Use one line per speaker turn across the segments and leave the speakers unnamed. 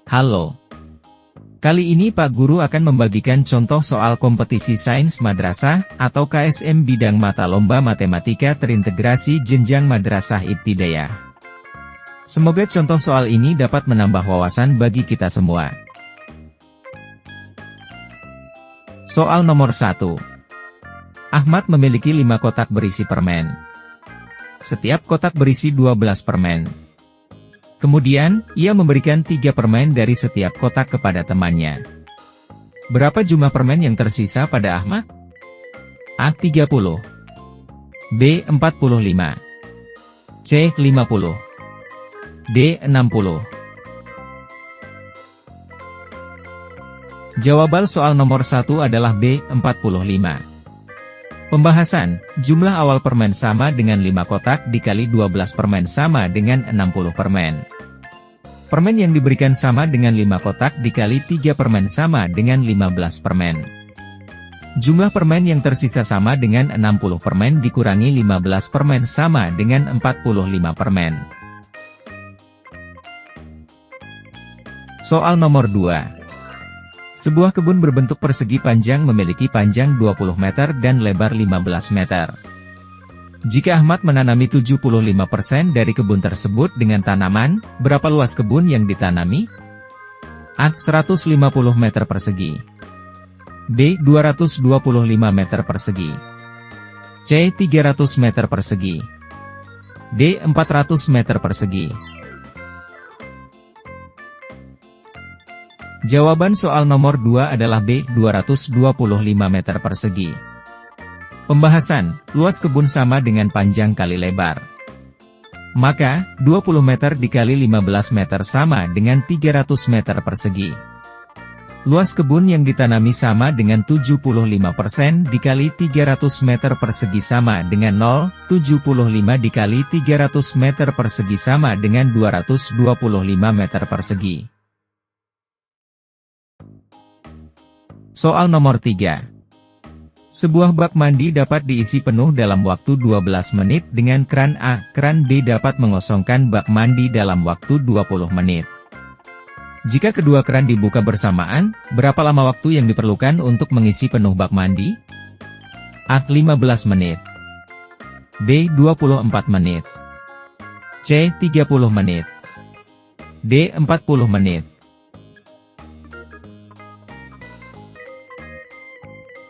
Halo. Kali ini Pak Guru akan membagikan contoh soal kompetisi sains madrasah atau KSM bidang mata lomba matematika terintegrasi jenjang madrasah ibtidaiyah. Semoga contoh soal ini dapat menambah wawasan bagi kita semua. Soal nomor 1. Ahmad memiliki 5 kotak berisi permen. Setiap kotak berisi 12 permen. Kemudian, ia memberikan 3 permen dari setiap kotak kepada temannya. Berapa jumlah permen yang tersisa pada Ahmad? A. 30 B. 45 C. 50 D. 60. Jawaban soal nomor 1 adalah B. 45. Pembahasan, jumlah awal permen sama dengan 5 kotak dikali 12 permen sama dengan 60 permen. Permen yang diberikan sama dengan 5 kotak dikali 3 permen sama dengan 15 permen. Jumlah permen yang tersisa sama dengan 60 permen dikurangi 15 permen sama dengan 45 permen. Soal nomor 2. Sebuah kebun berbentuk persegi panjang memiliki panjang 20 meter dan lebar 15 meter. Jika Ahmad menanami 75% dari kebun tersebut dengan tanaman, berapa luas kebun yang ditanami? A. 150 meter persegi B. 225 meter persegi C. 300 meter persegi D. 400 meter persegi. Jawaban soal nomor 2 adalah B. 225 meter persegi. Pembahasan, luas kebun sama dengan panjang kali lebar. Maka, 20 meter dikali 15 meter sama dengan 300 meter persegi. Luas kebun yang ditanami sama dengan 75% dikali 300 meter persegi sama dengan 0,75 dikali 300 meter persegi sama dengan 225 meter persegi. Soal nomor 3. Sebuah bak mandi dapat diisi penuh dalam waktu 12 menit dengan keran A. Keran B dapat mengosongkan bak mandi dalam waktu 20 menit. Jika kedua keran dibuka bersamaan, berapa lama waktu yang diperlukan untuk mengisi penuh bak mandi? A. 15 menit B. 24 menit C. 30 menit D. 40 menit.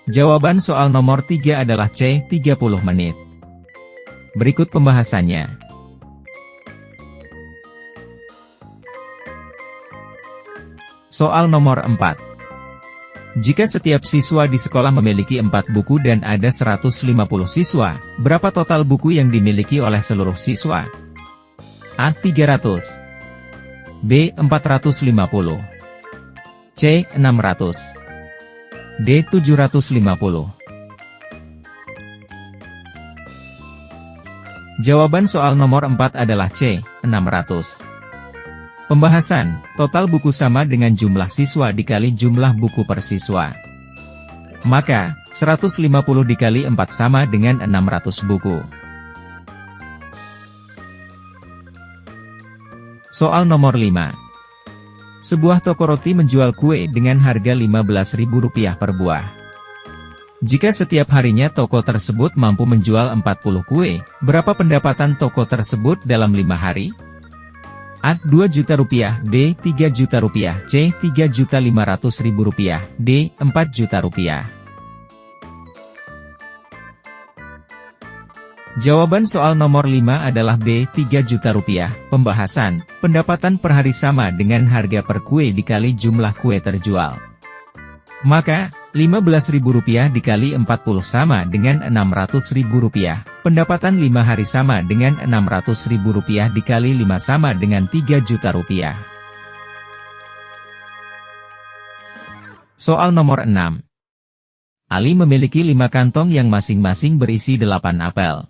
Jawaban soal nomor 3 adalah C. 30 menit. Berikut pembahasannya. Soal nomor 4. Jika setiap siswa di sekolah memiliki 4 buku dan ada 150 siswa, berapa total buku yang dimiliki oleh seluruh siswa? A. 300 B. 450 C. 600 D. 750. Jawaban soal nomor 4 adalah C. 600. Pembahasan, total buku sama dengan jumlah siswa dikali jumlah buku per siswa. Maka, 150 dikali 4 sama dengan 600 buku. Soal nomor 5. Sebuah toko roti menjual kue dengan harga Rp15.000 per buah. Jika setiap harinya toko tersebut mampu menjual 40 kue, berapa pendapatan toko tersebut dalam 5 hari? A. Rp2 juta, B. Rp3 juta, C. Rp3.500.000, D. Rp4 juta. Jawaban soal nomor 5 adalah B. Rp3 juta. Pembahasan, pendapatan per hari sama dengan harga per kue dikali jumlah kue terjual. Maka, Rp15.000 dikali 40 sama dengan Rp600.000. Pendapatan 5 hari sama dengan Rp600.000 dikali 5 sama dengan Rp3 juta. Soal nomor 6. Ali memiliki 5 kantong yang masing-masing berisi 8 apel.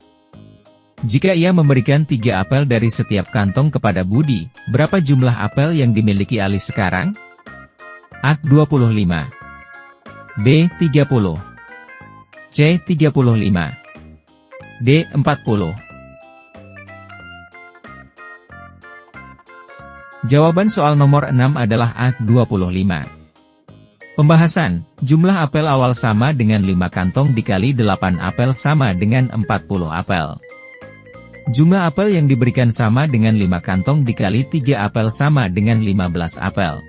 Jika ia memberikan 3 apel dari setiap kantong kepada Budi, berapa jumlah apel yang dimiliki Ali sekarang? A. 25 B. 30 C. 35 D. 40. Jawaban soal nomor 6 adalah A. 25. Pembahasan, jumlah apel awal sama dengan 5 kantong dikali 8 apel sama dengan 40 apel. Jumlah apel yang diberikan sama dengan 5 kantong dikali 3 apel sama dengan 15 apel.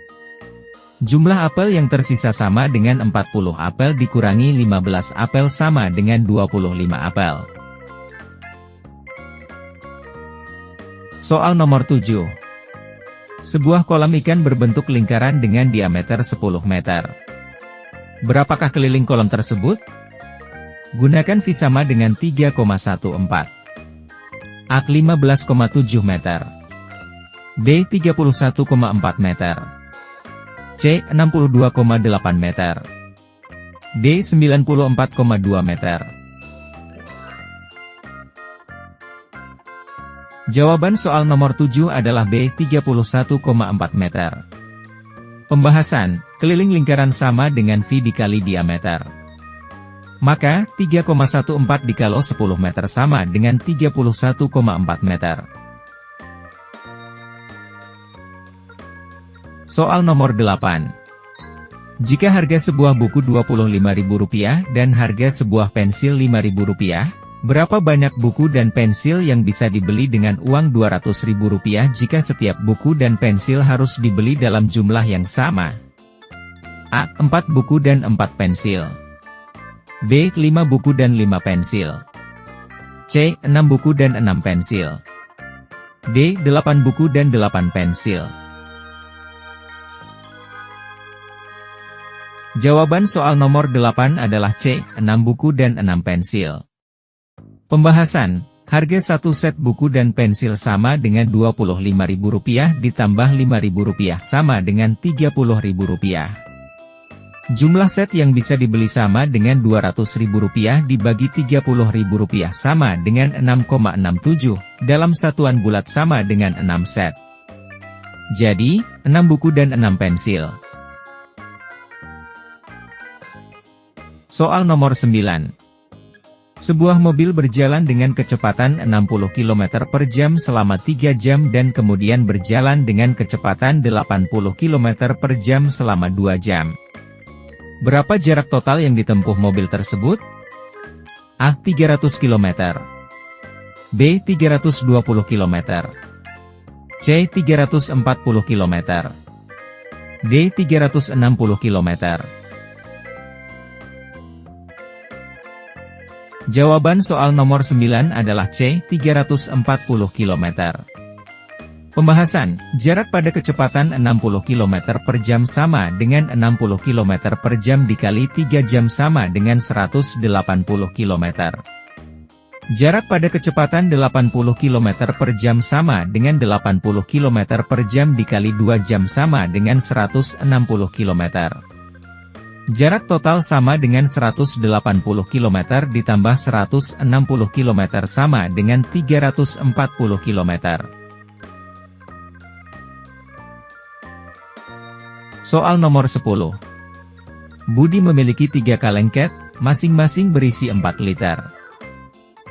Jumlah apel yang tersisa sama dengan 40 apel dikurangi 15 apel sama dengan 25 apel. Soal nomor 7. Sebuah kolam ikan berbentuk lingkaran dengan diameter 10 meter. Berapakah keliling kolam tersebut? Gunakan V sama dengan 3,14. A. 15,7 meter. B. 31,4 meter. C. 62,8 meter. D. 94,2 meter. Jawaban soal nomor 7 adalah B. 31,4 meter. Pembahasan, keliling lingkaran sama dengan V dikali diameter. Maka, 3,14 dikali 10 meter sama dengan 31,4 meter. Soal nomor 8. Jika harga sebuah buku Rp25.000 dan harga sebuah pensil Rp5.000, berapa banyak buku dan pensil yang bisa dibeli dengan uang Rp200.000 jika setiap buku dan pensil harus dibeli dalam jumlah yang sama? A. 4 buku dan 4 pensil. B. 5 buku dan 5 pensil. C. 6 buku dan 6 pensil. D. 8 buku dan 8 pensil. Jawaban soal nomor 8 adalah C. 6 buku dan 6 pensil. Pembahasan, harga satu set buku dan pensil sama dengan Rp25.000 ditambah Rp5.000 sama dengan Rp30.000. Jumlah set yang bisa dibeli sama dengan Rp200.000 dibagi Rp30.000 sama dengan 6,67, dalam satuan bulat sama dengan 6 set. Jadi, 6 buku dan 6 pensil. Soal nomor 9. Sebuah mobil berjalan dengan kecepatan 60 km per jam selama 3 jam dan kemudian berjalan dengan kecepatan 80 km per jam selama 2 jam. Berapa jarak total yang ditempuh mobil tersebut? A. 300 km. B. 320 km. C. 340 km. D. 360 km. Jawaban soal nomor 9 adalah C. 340 km. Pembahasan, jarak pada kecepatan 60 km per jam sama dengan 60 km per jam dikali 3 jam sama dengan 180 km. Jarak pada kecepatan 80 km per jam sama dengan 80 km per jam dikali 2 jam sama dengan 160 km. Jarak total sama dengan 180 km ditambah 160 km sama dengan 340 km. Soal nomor 10. Budi memiliki 3 kaleng cat, masing-masing berisi 4 liter.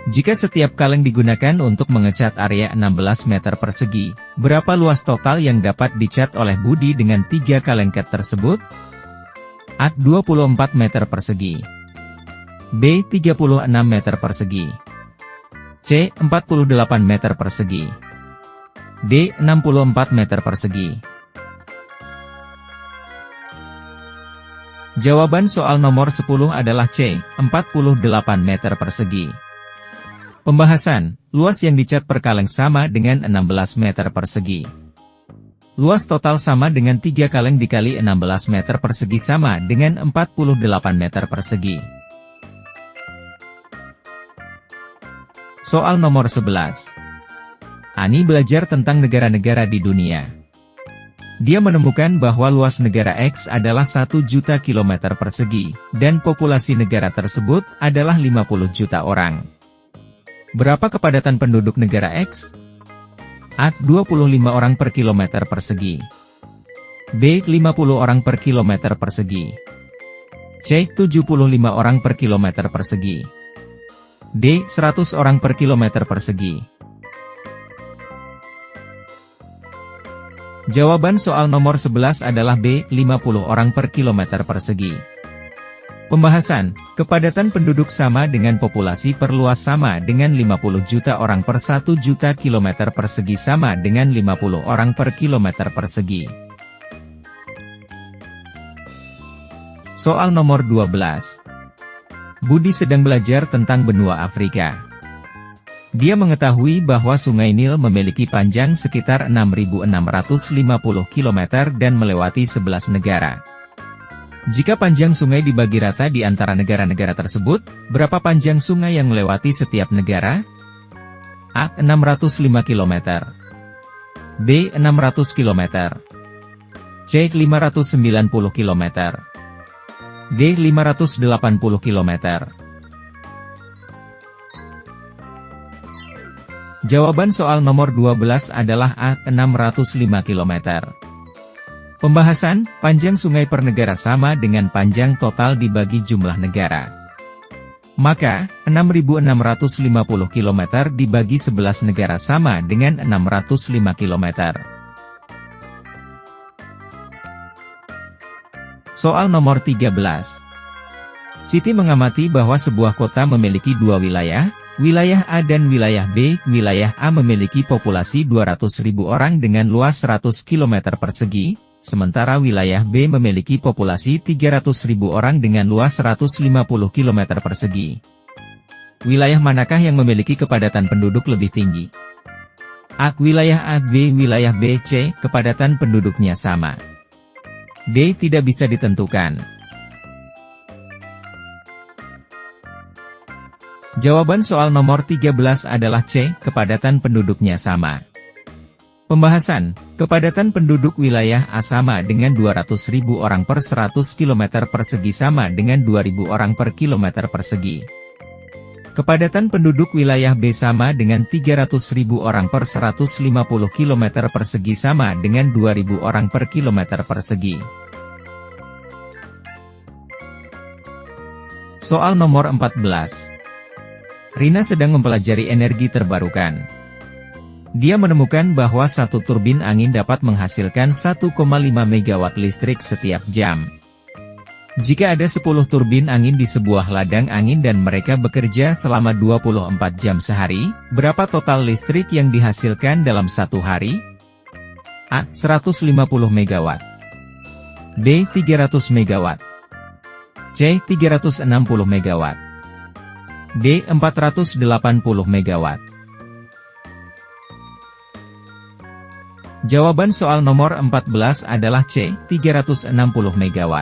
Jika setiap kaleng digunakan untuk mengecat area 16 meter persegi, berapa luas total yang dapat dicat oleh Budi dengan 3 kaleng cat tersebut? A. 24 meter persegi. B. 36 meter persegi. C. 48 meter persegi. D. 64 meter persegi. Jawaban soal nomor 10 adalah C. 48 meter persegi. Pembahasan, luas yang dicat per kaleng sama dengan 16 meter persegi. Luas total sama dengan 3 kaleng dikali 16 meter persegi sama dengan 48 meter persegi. Soal nomor 11. Ani belajar tentang negara-negara di dunia. Dia menemukan bahwa luas negara X adalah 1 juta kilometer persegi, dan populasi negara tersebut adalah 50 juta orang. Berapa kepadatan penduduk negara X? A. 25 orang per kilometer persegi. B. 50 orang per kilometer persegi. C. 75 orang per kilometer persegi. D. 100 orang per kilometer persegi. Jawaban soal nomor 11 adalah B, 50 orang per kilometer persegi. Pembahasan, kepadatan penduduk sama dengan populasi per luas sama dengan 50 juta orang per 1 juta kilometer persegi sama dengan 50 orang per kilometer persegi. Soal nomor 12. Budi sedang belajar tentang benua Afrika. Dia mengetahui bahwa Sungai Nil memiliki panjang sekitar 6.650 km dan melewati 11 negara. Jika panjang sungai dibagi rata di antara negara-negara tersebut, berapa panjang sungai yang melewati setiap negara? A. 605 km. B. 600 km. C. 590 km. D. 580 km. Jawaban soal nomor 12 adalah A. 605 km. Pembahasan, panjang sungai per negara sama dengan panjang total dibagi jumlah negara. Maka, 6.650 km dibagi 11 negara sama dengan 605 km. Soal nomor 13. Siti mengamati bahwa sebuah kota memiliki dua wilayah, wilayah A dan wilayah B. Wilayah A memiliki populasi 200.000 orang dengan luas 100 km persegi, sementara wilayah B memiliki populasi 300.000 orang dengan luas 150 km persegi. Wilayah manakah yang memiliki kepadatan penduduk lebih tinggi? A. Wilayah A. B. Wilayah B. C. Kepadatan penduduknya sama. D. Tidak bisa ditentukan. Jawaban soal nomor 13 adalah C. Kepadatan penduduknya sama. Pembahasan, kepadatan penduduk wilayah A sama dengan 200.000 orang per 100 km persegi sama dengan 2.000 orang per kilometer persegi. Kepadatan penduduk wilayah B sama dengan 300.000 orang per 150 km persegi sama dengan 2.000 orang per kilometer persegi. Soal nomor 14. Rina sedang mempelajari energi terbarukan. Dia menemukan bahwa satu turbin angin dapat menghasilkan 1,5 MW listrik setiap jam. Jika ada 10 turbin angin di sebuah ladang angin dan mereka bekerja selama 24 jam sehari, berapa total listrik yang dihasilkan dalam satu hari? A. 150 MW. B. 300 MW. C. 360 MW. D. 480 MW. Jawaban soal nomor 14 adalah C. 360 MW.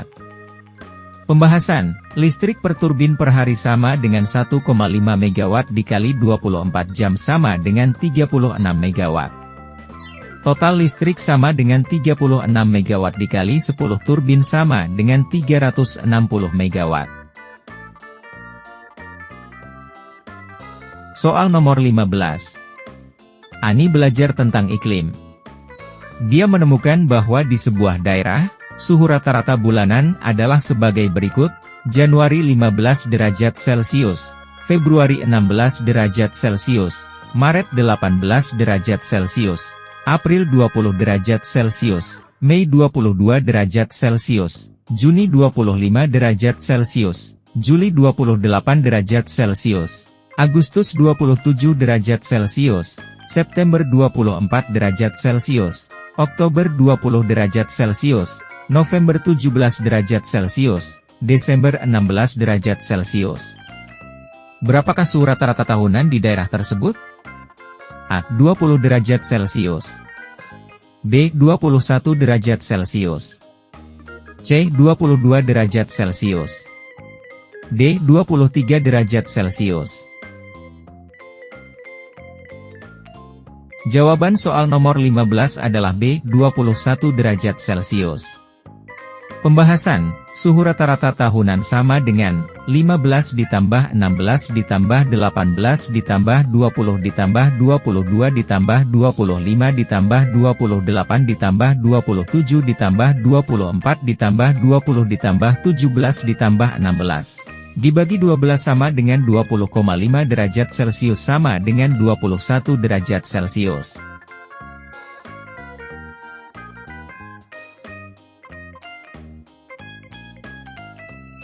Pembahasan, listrik per turbin per hari sama dengan 1,5 MW dikali 24 jam sama dengan 36 MW. Total listrik sama dengan 36 MW dikali 10 turbin sama dengan 360 MW. Soal nomor 15. Ani belajar tentang iklim. Dia menemukan bahwa di sebuah daerah, suhu rata-rata bulanan adalah sebagai berikut: Januari 15 derajat Celcius, Februari 16 derajat Celcius, Maret 18 derajat Celcius, April 20 derajat Celcius, Mei 22 derajat Celcius, Juni 25 derajat Celcius, Juli 28 derajat Celcius, Agustus 27 derajat Celcius, September 24 derajat Celcius, Oktober 20 derajat Celcius, November 17 derajat Celcius, Desember 16 derajat Celcius. Berapakah suhu rata-rata tahunan di daerah tersebut? A. 20 derajat Celcius. B. 21 derajat Celcius. C. 22 derajat Celcius. D. 23 derajat Celcius. Jawaban soal nomor 15 adalah B. 21 derajat Celcius. Pembahasan, suhu rata-rata tahunan sama dengan 15 ditambah 16 ditambah 18 ditambah 20 ditambah 22 ditambah 25 ditambah 28 ditambah 27 ditambah 24 ditambah 20 ditambah 17 ditambah 16. Dibagi 12 sama dengan 20,5 derajat Celcius sama dengan 21 derajat Celcius.